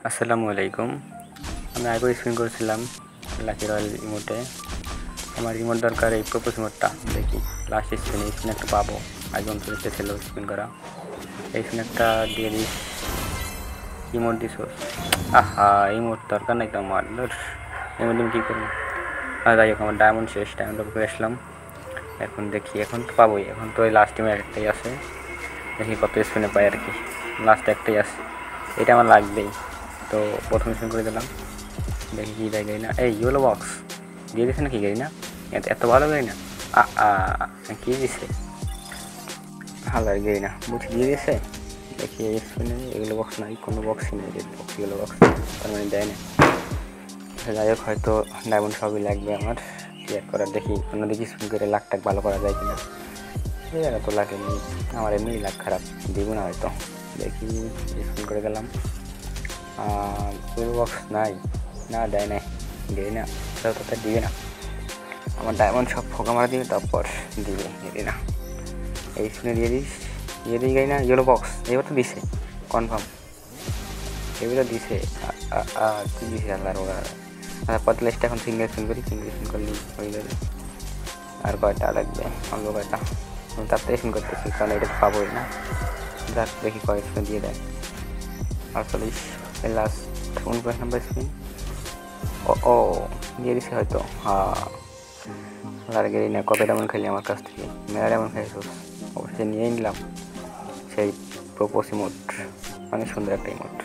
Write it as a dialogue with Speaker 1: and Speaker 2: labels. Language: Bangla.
Speaker 1: আসসালামু আলাইকুম। আমি আগেও স্পিন করেছিলাম লাকি রয়্যাল ইমোটে। আমার রিমোট দরকার, এই প্রোপোজ ইমোটটা। দেখি লাস্ট স্পিন, এই স্পিন একটা পাবো। আগে অঞ্চলে ছিল স্পিন করা, এই স্পিন একটা দিয়ে দিস। Emote this. আহা, ইমোট দরকার নাই তো আমার। ইমোট আমি কী করবো? যাই হোক, আমার ডায়মন্ড শেষ, ডায়মন্ড করে আসলাম। এখন দেখি, এখন তো পাবোই। এখন তো ওই লাস্ট টিমে একটাই আছে, দেখি কত স্পিনে পাই আর কি। লাস্ট একটাই আছে, এটা আমার লাগবেই। তো প্রথম স্পিন করে দিলাম, দেখি কী দেয়। গাই না, এই ইয়েলো বক্স দিয়ে দিছে না? কি গাই না, এত ভালো গাই না। কী দিছে? ভালো আর গাই না, বুঝি দিয়ে দিছে। দেখি এই স্পিনে এগুলো বক্স নাই, কোনো বক্সই নেই। এগুলো বক্স তার মানে দেয় না। যাই হোক, হয়তো ডায়মন্ড সবই লাগবে আমার ক্লিয়ার করার। দেখি অন্যদিকে স্পিন করে লাখ টাক ভালো করা যায় কিনা। এই জায়গা তো লাগেনি আমার, এমনি লাখ খারাপ, দিব না হয়তো। দেখি স্পিন করে গেলাম, ফুল বক্স নাই, না দেয় নাই, দিবি না, কথা দিবে না। আমার ডায়মন্ড সব ফোকা মারা দিবে, তারপর দিবে, দিবি না। এই স্পিনে দিয়ে দিস, দিয়ে দিই। গাই না ইয়েলো বক্স, এবার তো দিছে কনফার্ম, এগুলো দিছে। কি দিছে আল্লাহর ওরা। পঁয়তাল্লিশটা এখন সিঙ্গেল স্পিন করি, সিঙ্গেল স্পিন করলেই হয়ে যাবে। আর কয়টা লাগবে? অল্প কয়টা, আমি তারপরে স্পিন করতেছি, কারণ এটা তো পাবোই না। যাক, দেখি কয় স্পিন দিয়ে দেয়। 48 লাস্ট 49 নাম্বার স্পিন। ও দিয়ে দিছে হয়তো। আর গেলি না, কত ডায়মন্ড খেলি আমার কাছ থেকে, মেলা ডায়মন্ড খেয়েছো, অবশ্যই নিয়েই নিলাম। সেই প্রোপোজ ইমোট, অনেক সুন্দর একটা ইমোট।